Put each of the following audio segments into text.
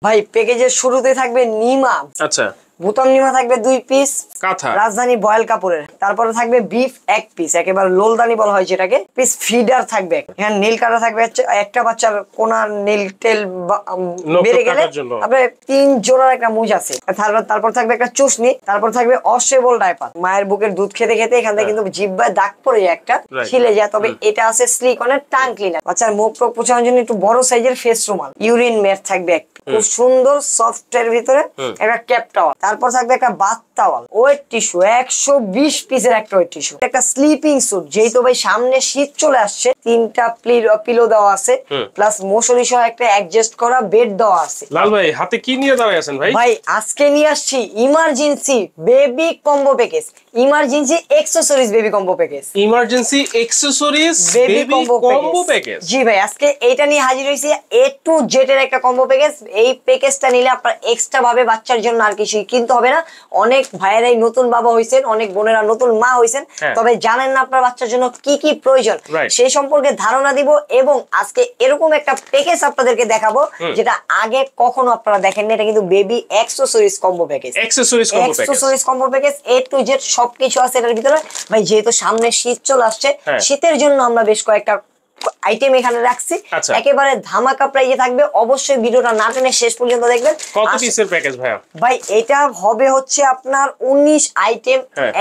ভাই প্যাকেজের শুরুতে থাকবে নিমা। আচ্ছা, বোতাম নিমা থাকবে 2 পিস কাঁথা, রাজধানী বয়েল কাপড়ের। তারপরে থাকবে বিফ 1 পিস, একেবারে লোলদানি বলা হয় যেটাকে। পিস ফিডার থাকবে। এখানে নীল কাটা থাকবে একটা বাচ্চার কোনা নীল টেল বেড়ে গেলে আপনার 3 জোড়ার একটা মুজ আছে। তারপর থাকবে একটা চুষনি। তারপর থাকবে অশেবল ডাইপার। মায়ের বুকের দুধ খেতে খেতে এখান থেকে কিন্তু জিহ্বায় দাগ পড়ে যায়, একটা ছিলে যায়। তবে এটা আছে সিলিকনের টাং ক্লিনার। বাচ্চার মুখ প্রক পোছানোর জন্য একটু বড় সাইজের ফেস রুমাল। ইউরিন ম্যাট থাকবে খুব সুন্দর সফট এর ভিতরে একটা ক্যাপ টাওয়াল। তারপর থাকবে একটা বাথ টাওয়াল, ওয়েট টিস্যু 120 পিসের একটা ওয়েট টিস্যু, একটা স্লিপিং স্যুট। যেহেতু ভাই সামনে শীত চলে আসছে, 3টা পিলো দেওয়া আছে, প্লাস মশারি সহ একটা অ্যাডজাস্ট করা বেড দেওয়া আছে। লাল ভাই হাতে কি নিয়ে দাঁড়ায় আছেন ভাই? ভাই আজকে নিয়ে আসছি emergency baby combo package, emergency accessories baby combo package, emergency accessories baby combo package. জি ভাই, আজকে এইটা নিয়ে হাজির হইছি, A to Z এর একটা কম্বো প্যাকেজ। এই প্যাকেজটা নিলে আপনার এক্সট্রা ভাবে বাচ্চার জন্য আর কিছু কিনতে হবে না। অনেক ভাইয়েরাই নতুন বাবা হইছেন, অনেক বোনেরা নতুন মা হইছেন, তবে জানেন না আপনার বাচ্চার জন্য কি কি প্রয়োজন, সেই সম্পর্কে ধারণা দিব। এবং আজকে এরকম একটা প্যাকেজ আপনাদেরকে দেখাবো যেটা আগে কখনো আপনারা দেখেননি। এটা কিন্তু baby accessories combo package, accessories combo package. A to Z সবকিছু আছে এটার ভিতরে। ভাই যেহেতু সামনে শীত চলে আসছে, শীতের জন্য আমরা বেশ কয়েকটা আইটেম এখানে রাখছি। একেবারে ধামাকা প্রাইজে থাকবে। অবশ্যই ভিডিওটা না টেনে শেষ পর্যন্ত দেখবেন। কত পিসের প্যাকেজ ভাইয়া? ভাই এটা হবে হচ্ছে আপনার 19 আইটেম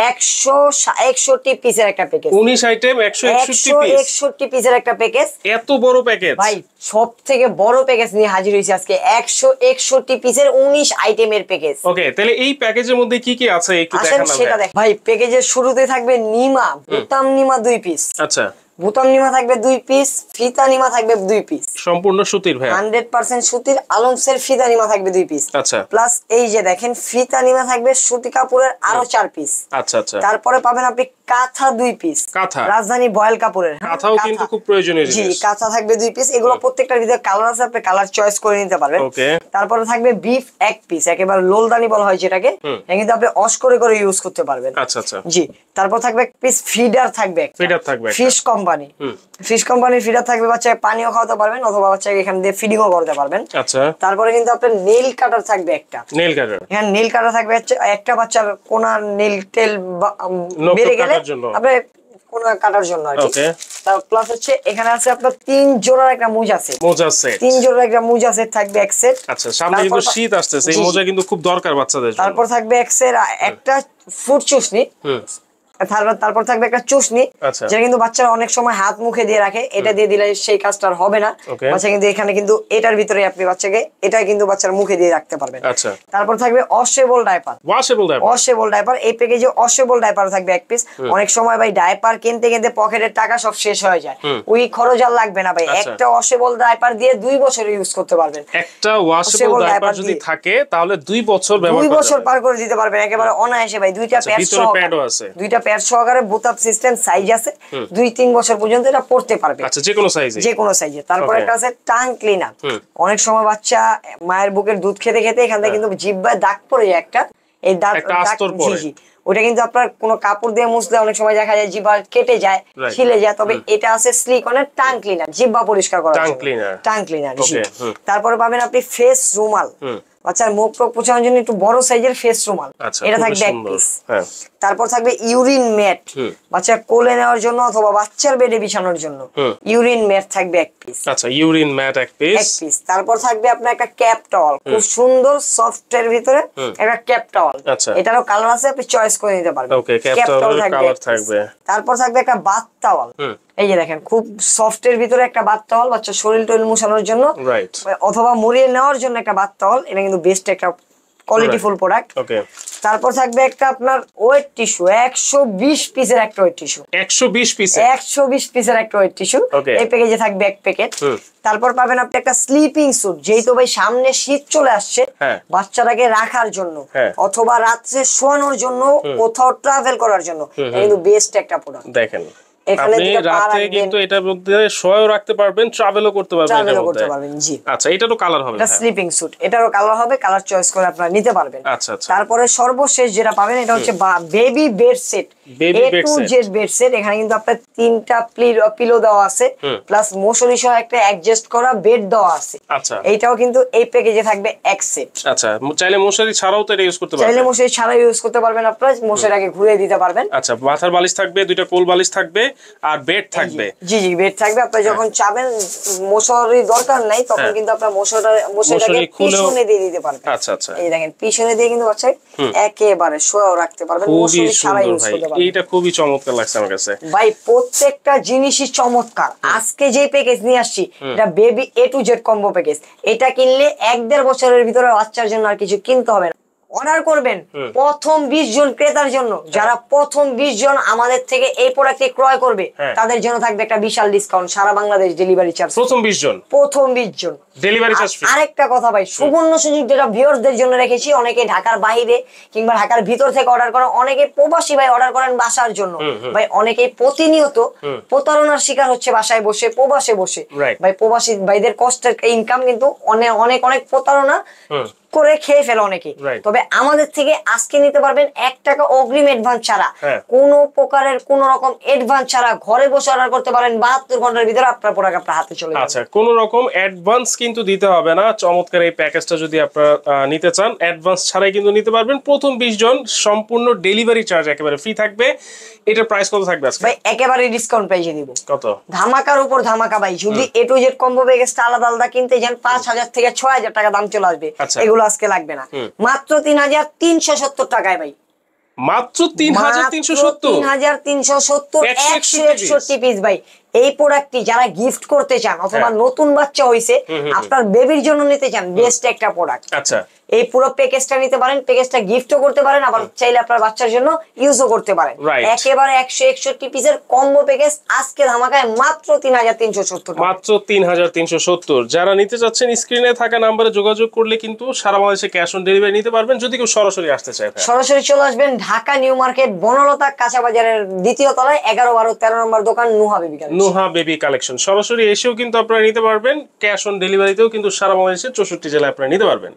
161 পিসের একটা প্যাকেজ। 19 আইটেম 161 পিসের একটা প্যাকেজ। এত বড় প্যাকেজ ভাই সব থেকে বড় প্যাকেজ নিয়ে হাজির হইছি আজকে। 161 পিসের 19 আইটেমের প্যাকেজ। ওকে, তাহলে এই প্যাকেজের মধ্যে কি কি আছে একটু দেখান না সেটা দেখ। ভাই প্যাকেজের শুরুতে থাকবে নিমা, বোতাম নিমা 2 পিস। আচ্ছা, বোতাম নিমা থাকবে 2 পিস, ফিতা নিমা থাকবে 2 পিস, সম্পূর্ণ সুতির ভাই, 100% সুতির আলমসের ফিতা নিমা থাকবে 2 পিস। আচ্ছা, প্লাস এই যে দেখেন ফিতা নিমা থাকবে সুতি কাপড়ের আরো 4 পিস। আচ্ছা আচ্ছা। তারপরে পাবেন আপনি কাঁথা 2 পিস, কাঁথা রাজধানী বয়েল কাপড়ের। কাঁথাও কিন্তু খুব প্রয়োজনীয় জিনিস। জি, কাঁথা থাকবে 2 পিস। এগুলো প্রত্যেকটার ভিতরে কালার আছে, আপনি কালার চয়েস করে নিতে পারবেন। ওকে। তারপরে থাকবে বিফ 1 পিস, একেবারে লোলদানি বলা হয় যেটাকে। এটা কিন্তু আপনি ওয়াশ করে করে ইউজ করতে পারবেন। আচ্ছা আচ্ছা। জি, তারপর থাকবে এক পিস ফিডার থাকবে, ফিশ কোম্পানি। ফিশ কোম্পানির ফিডার থাকবে, বাচ্চাকে পানিও খাওয়াতে পারবেন অথবা বাচ্চাকে এখান দিয়ে ফিডিংও করতে পারবেন। আচ্ছা। তারপরে কিন্তু আপনার নেল কাটার থাকবে একটা, নেল কাটার। এখানে নেল কাটার থাকবে একটা বাচ্চার কোনা নেল টেল বেড়ে গেলে আপনি কোনা কাটার জন্য আর কি। তার প্লাস হচ্ছে এখানে আছে আপনার 3 জোড়ার একটা মোজা সেট। 3 জোড়ার একটা মোজা সেট থাকবে এক সেট। আচ্ছা, সামনে কিন্তু শীত আসতেছে, এই মোজা কিন্তু খুব দরকার বাচ্চাদের জন্য। তারপর থাকবে এক সেট একটা ফুট চুষনি। তারপর থাকবে একটা চুষনি, যেটা কিন্তু বাচ্চারা অনেক সময় হাত মুখে দিয়ে রাখে। এটা দিয়ে দিলে সেই কাজটা হবে না। বাচ্চা কিন্তু এখানে কিন্তু এটার ভিতরে আপনি বাচ্চাকে এটা কিন্তু বাচ্চার মুখে দিয়ে রাখতে পারবেন। তারপর থাকবে ওয়াশেবল ডাইপার, ওয়াশেবল ডাইপার। এই প্যাকেজে ওয়াশেবল ডাইপার থাকবে 1 পিস। অনেক সময় ভাই ডাইপার কিনতে কিনতে পকেটের টাকা সব শেষ হয়ে যায়, ওই খরচ আর লাগবে না ভাই। একটা ওয়াশেবল ডাইপার দিয়ে 2 বছর ইউজ করতে পারবেন। একটা ওয়াশেবল ডাইপার যদি থাকে তাহলে 2 বছর ব্যবহার করতে 2 বছর পার করে দিতে পারবেন একেবারে অনায়াসে ভাই। দুইটা প্যাড আছে, দুইটা প্যাড সহকারে বোতাম সিস্টেম সাইজ আছে। 2-3 বছর পর্যন্ত এটা পড়তে পারবে। আচ্ছা, যে কোনো সাইজে। তারপর একটা আছে টাং ক্লিনার। অনেক সময় বাচ্চা মায়ের বুকের দুধ খেতে খেতে এখান থেকে কিন্তু জিহ্বায় দাগ পড়ে যায়, একটা এই দাগ ওটা কিন্তু আপনার কোনো কাপড় দিয়ে মুছলে অনেক সময় দেখা যায় জিহ্বা কেটে যায়, ছিলে যায়। তবে এটা আছে সিলিকনের টাং ক্লিনার, জিহ্বা পরিষ্কার করার জন্য টাং ক্লিনার। তারপরে পাবেন আপনি ফেস রুমাল, বাচ্চার মুখ প্রক পোছানোর জন্য একটু বড় সাইজের ফেস রুমাল। এটা থাকবে 1 পিস। তারপর থাকবে ইউরিন ম্যাট, বাচ্চার কোলে নেওয়ার জন্য অথবা বাচ্চার বেডে বিছানোর জন্য ইউরিন ম্যাট থাকবে 1 পিস। আচ্ছা, ইউরিন ম্যাট 1 পিস। তারপর থাকবে আপনার একটা ক্যাপ টাওয়াল, খুব সুন্দর সফট এর ভিতরে একটা ক্যাপ টাওয়াল। এটারও কালার আছে, আপনি চয়েস করে নিতে পারবেন। ওকে, ক্যাপ টাওয়ালের কালার থাকবে। তারপর থাকবে একটা বাথ টাওয়াল, এই যে দেখেন খুব সফট এর ভিতরে একটা বাথ টাওয়াল, বাচ্চার শরীর টইল মুছানোর জন্য অথবা মুড়িয়ে নেওয়ার জন্য একটা বাথ টাওয়াল। এটা কিন্তু বেস্ট একটা কোয়ালিটিফুল প্রোডাক্ট। তারপর থাকবে একটা আপনার ওয়েট টিস্যু, 120 পিসের একটা ওয়েট টিস্যু, 120 পিসের একটা ওয়েট টিস্যু। এই প্যাকেজে থাকবে 1 প্যাকেট। তারপর পাবেন আপনি একটা স্লিপিং স্যুট। যেহেতু ভাই সামনে শীত চলে আসছে, বাচ্চাটাকে রাখার জন্য অথবা রাত্রে শোয়ানোর জন্য, কোথাও ট্রাভেল করার জন্য কিন্তু বেস্ট একটা প্রোডাক্ট। দেখেন এখানে আপনি রাতে কিন্তু এটার মধ্যে শোয়াও রাখতে পারবেন, ট্রাভেলও করতে পারবেন এটার মধ্যে। জি আচ্ছা, এটারও কালার হবে? এটা স্লিপিং স্যুট, এটারও কালার হবে, কালার চয়েস করে আপনারা নিতে পারবেন। আচ্ছা আচ্ছা। তারপরে সর্বশেষ যেটা পাবেন এটা হচ্ছে baby bed set, baby A bed to set. Z bed set. এখানে কিন্তু আপনার 3টা পিলো দেওয়া আছে, প্লাস মশারি সহ একটা অ্যাডজাস্ট করা বেড দেওয়া আছে। আচ্ছা, এইটাও কিন্তু এই প্যাকেজে থাকবে এক সেট। আচ্ছা, চাইলে মশারি ছাড়াও তো এটা ইউজ করতে পারবেন। চাইলে মশারি ছাড়া ইউজ করতে পারবেন, আপনারা মশারিটাকে ঘুরিয়ে দিতে পারবেন। আচ্ছা, মাথার বালিশ থাকবে, 2টা কোল বালিশ থাকবে, আর বেড থাকবে। জি জি, বেড থাকবে। আপনি যখন চাবেন মশারি দরকার নাই, তখন কিন্তু আপনার মশারিটাকে পিছনে দিয়ে দিতে পারবেন। আচ্ছা আচ্ছা। এই দেখেন পিছনে দিয়ে কিন্তু বাচ্চা একেবারে শোয়াও রাখতে পারবেন, মশারি ছাড়া ইউজ করতে পারবেন। এইটা খুবই চমৎকার লাগছে আমার কাছে ভাই, প্রত্যেকটা জিনিসই চমৎকার। আজকে যে প্যাকেজ নিয়ে আসছি এটা baby A to Z combo package. এটা কিনলে 1-1.5 বছরের ভিতরে বাচ্চার জন্য আর কিছু কিনতে হবে না। অর্ডার করবেন প্রথম 20 জন ক্রেতার জন্য, যারা প্রথম 20 জন আমাদের থেকে এই প্রোডাক্টটি ক্রয় করবে তাদের জন্য থাকবে একটা বিশাল ডিসকাউন্ট, সারা বাংলাদেশ ডেলিভারি চার্জ। প্রথম 20 জন ডেলিভারি চার্জ ফ্রি। আরেকটা কথা ভাই, সুবর্ণ সুযোগ যেটা ভিউয়ারদের জন্য রেখেছি, অনেকে ঢাকার বাইরে কিংবা ঢাকার ভিতর থেকে অর্ডার করেন, অনেকে প্রবাসী ভাই অর্ডার করেন বাসার জন্য। ভাই অনেকেই প্রতিনিয়ত প্রতারণার শিকার হচ্ছে বাসায় বসে, প্রবাসে বসে। ভাই প্রবাসী ভাইদের কষ্টের ইনকাম কিন্তু অনেক অনেক অনেক প্রতারণা করে খেয়ে ফেলে অনেকে। তবে আমাদের থেকে আজকে নিতে পারবেন 1 টাকা অগ্রিম অ্যাডভান্স ছাড়া, কোনো প্রকারের কোন রকম অ্যাডভান্স ছাড়া ঘরে বসে অর্ডার করতে পারেন। 72 ঘন্টার ভিতরে আপনার প্রোডাক্ট আপনার হাতে চলে যাবে। আচ্ছা, কোনো রকম অ্যাডভান্স কিন্তু দিতে হবে না। চমৎকার এই প্যাকেজটা যদি আপনারা নিতে চান, অ্যাডভান্স ছাড়াই কিন্তু নিতে পারবেন। প্রথম 20 জন সম্পূর্ণ ডেলিভারি চার্জ একেবারে ফ্রি থাকবে। এটার প্রাইস কত থাকবে আজকে? ভাই একেবারে ডিসকাউন্ট প্রাইসে দিব। কত? ধামাকার উপর ধামাকা ভাই। যদি A to Z কম্বো প্যাকেজটা আলাদা আলাদা কিনতে যান 5000 থেকে 6000 টাকা দাম চলে আসবে। এগুলো আজকে লাগবে না, মাত্র 3370 টাকায় ভাই। মাত্র 3370? 3370 161 পিস ভাই। এই প্রোডাক্টটি যারা গিফট করতে চান অথবা নতুন বাচ্চা হইছে আপনার বেবির জন্য নিতে চান, বেস্ট একটা প্রোডাক্ট। আচ্ছা, এই পুরো প্যাকেজটা নিতে পারেন, প্যাকেজটা গিফটও করতে পারেন, আবার চাইলে আপনার বাচ্চার জন্য ইউজও করতে পারেন। একেবারে 161 পিসের কম্বো প্যাকেজ আজকে ধামাকায় মাত্র 3370 টাকা। মাত্র 3370। যারা নিতে চাচ্ছেন স্ক্রিনে থাকা নম্বরে যোগাযোগ করলে কিন্তু সারা বাংলাদেশে ক্যাশ অন ডেলিভারি নিতে পারবেন। যদি কেউ সরাসরি আসতে চায়, সরাসরি চলে আসবেন ঢাকা নিউ মার্কেট বনলতা কাঁচা বাজারের 2য় তলায় 11, 12, 13 নম্বর দোকান নুহা বেবি কালেকশন। সরাসরি এসেও কিন্তু আপনারা নিতে পারবেন, ক্যাশ অন ডেলিভারিতেও কিন্তু সারা বাংলাদেশের 64 জেলায় আপনারা নিতে পারবেন।